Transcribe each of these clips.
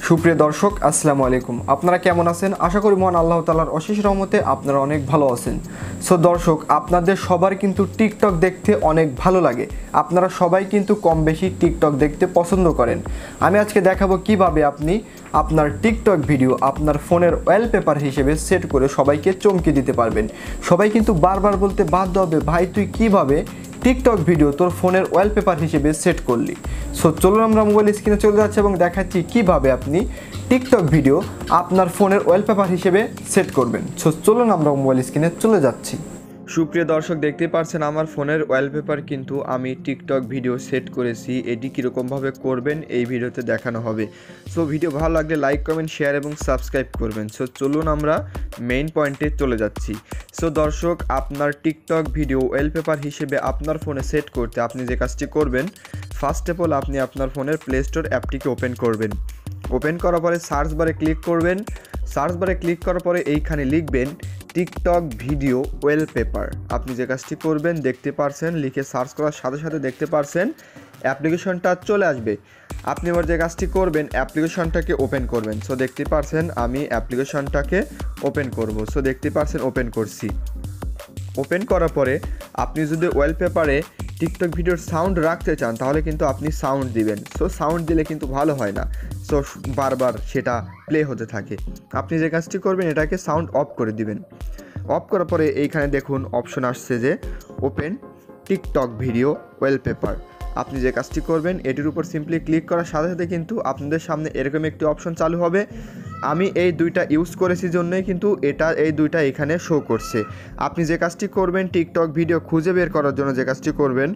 সুপ্রিয় দর্শক আসসালামু আলাইকুম। আপনারা কেমন আছেন? আশা করি মহান আল্লাহ তাআলার অশেষ রহমতে আপনারা অনেক ভালো আছেন। সো দর্শক, আপনাদের সবার কিন্তু টিকটক দেখতে অনেক ভালো লাগে। আপনারা সবাই কিন্তু কম বেশি টিকটক দেখতে পছন্দ করেন। আমি আজকে দেখাবো কিভাবে আপনি আপনার টিকটক ভিডিও আপনার ফোনের ওয়ালপেপার হিসেবে সেট করে সবাইকে চমকে দিতে পারবেন। সবাই কিন্তু বারবার বলতে বাধ্য হবে, ভাই তুই কিভাবে টিকটক ভিডিও তোর ফোনের ওয়ালপেপার হিসেবে সেট করলি। সো চলুন আমরা মোবাইল স্ক্রিনে চলে যাচ্ছি এবং দেখাচ্ছি কিভাবে আপনি টিকটক ভিডিও আপনার ফোনের ওয়ালপেপার হিসেবে সেট করবেন। সো চলুন আমরা মোবাইল স্ক্রিনে চলে যাচ্ছি। সুপ্রিয় দর্শক, দেখতে পাচ্ছেন আমার ফোনের ওয়ালপেপার কিন্তু আমি টিকটক ভিডিও সেট করেছি। এটি কীরকমভাবে করবেন এই ভিডিওতে দেখানো হবে। সো ভিডিও ভালো লাগলে লাইক কমেন্ট শেয়ার এবং সাবস্ক্রাইব করবেন। সো চলুন আমরা মেইন পয়েন্টে চলে যাচ্ছি। সো দর্শক, আপনার টিকটক ভিডিও ওয়ালপেপার হিসেবে আপনার ফোনে সেট করতে আপনি যে কাজটি করবেন, ফার্স্ট অফ অল আপনি আপনার ফোনের প্লে স্টোর অ্যাপটিকে ওপেন করবেন। ওপেন করার পরে সার্চ বারে ক্লিক করবেন। সার্চ বারে ক্লিক করার পরে এইখানে লিখবেন টিকটক ভিডিও ওয়ালপেপার। আপনি যে কাজটি করবেন দেখতে পারছেন, লিখে সার্চ করার সাথে সাথে দেখতে পারছেন অ্যাপ্লিকেশনটা চলে আসবে। আপনি এবার যে কাজটি করবেন অ্যাপ্লিকেশনটাকে ওপেন করবেন। সো দেখতে পারছেন আমি অ্যাপ্লিকেশনটাকে ওপেন করব। সো দেখতে পারছেন ওপেন করছি। ওপেন করার পরে আপনি যদি ওয়ালপেপারে টিকটক ভিডিওর সাউন্ড রাখতে চান তাহলে কিন্তু আপনি সাউন্ড দিবেন। সো সাউন্ড দিলে কিন্তু ভালো হয় না, সো বারবার সেটা প্লে হতে থাকে। আপনি যে কাজটি করবেন এটাকে সাউন্ড অফ করে দিবেন। অফ করার পরে এইখানে দেখুন অপশন আসছে যে ওপেন টিকটক ভিডিও ওয়ালপেপার। আপনি যে কাজটি করবেন এটির উপর সিম্পলি ক্লিক করার সাথে সাথে কিন্তু আপনাদের সামনে এরকম একটি অপশন চালু হবে। আমি এই দুইটা ইউজ করেছি জন্যই কিন্তু এই দুইটা এখানে শো করছে। আপনি যে কাজটি করবেন টিকটক ভিডিও খুঁজে বের করার জন্য যে কাজটি করবেন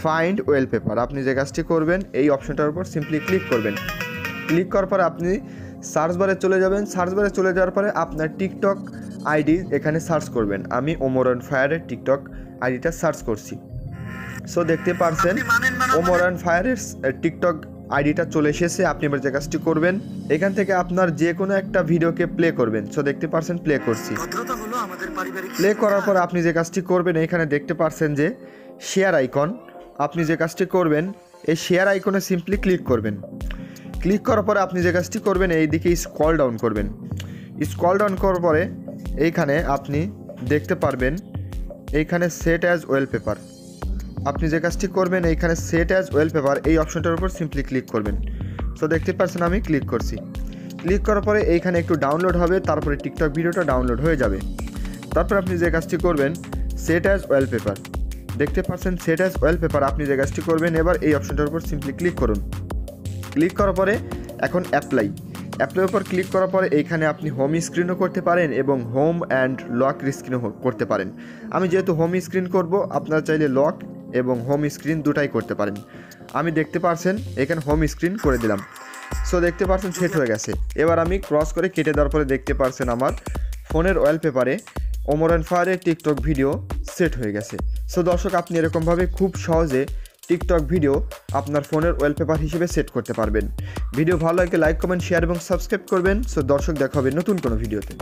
ফাইন্ড ওয়ালপেপার। আপনি যে কাজটি করবেন এই অপশনটার উপর সিম্পলি ক্লিক করবেন। ক্লিক করার পরে আপনি সার্চ বারে চলে যাবেন। সার্চ বারে চলে যাওয়ার পরে আপনার টিকটক আইডি এখানে সার্চ করবেন। আমি ওমর অন ফায়ারের টিকটক আইডিটা সার্চ করছি। সো দেখতে পারছেন ওমর অন ফায়ারের টিকটক আইডিটা চলে এসেছে। আপনি এবার যে কাজটি করবেন এখান থেকে আপনার যে কোনো একটা ভিডিওকে প্লে করবেন। সো দেখতে পারছেন প্লে করছি। প্লে করার পর আপনি যে কাজটি করবেন এখানে দেখতে পারছেন যে শেয়ার আইকন। আপনি যে কাজটি করবেন এই শেয়ার আইকনে সিম্পলি ক্লিক করবেন। ক্লিক করার পরে আপনি যে কাজটি করবেন এই দিকে স্ক্রল ডাউন করবেন। স্ক্রল ডাউন করার পরে এইখানে আপনি দেখতে পারবেন এইখানে সেট অ্যাজ ওয়ালপেপার। আপনি যে কাজটি করবেন এইখানে সেট অ্যাজ ওয়ালপেপার এই অপশনটার উপর সিম্পলি ক্লিক করবেন। সো দেখতে পাচ্ছেন আমি ক্লিক করছি। ক্লিক করার পরে এইখানে একটু ডাউনলোড হবে, তারপরে টিকটক ভিডিওটা ডাউনলোড হয়ে যাবে। তারপর আপনি যে কাজটি করবেন সেট অ্যাজ ওয়ালপেপার। দেখতে পাচ্ছেন সেট অ্যাজ ওয়ালপেপার। আপনি যে কাজটি করবেন এবার এই অপশনটার উপর সিম্পলি ক্লিক করুন। ক্লিক করার পরে এখন অ্যাপ্লাইয়ের উপর ক্লিক করার পরে এইখানে আপনি হোম স্ক্রিনও করতে পারেন এবং হোম অ্যান্ড লক স্ক্রিনও করতে পারেন। আমি যেহেতু হোম স্ক্রিন করব, আপনারা চাইলে লক এবং হোম স্ক্রিন দুটাই করতে পারেন। আমি দেখতে পারছেন এখানে হোম স্ক্রিন করে দিলাম। সো দেখতে পারছেন সেট হয়ে গেছে। এবার আমি ক্রস করে কেটে দেওয়ার পরে দেখতে পারছেন আমার ফোনের ওয়ালপেপারে ওমর অন ফায়ারের টিকটক ভিডিও সেট হয়ে গেছে। সো দর্শক, আপনি এরকমভাবে খুব সহজে টিকটক ভিডিও আপনার ফোনের ওয়ালপেপার হিসেবে সেট করতে পারবেন। ভিডিও ভালো লাগলে লাইক কমেন্ট শেয়ার এবং সাবস্ক্রাইব করবেন। সো দর্শক, দেখা হবে নতুন কোনো ভিডিওতে।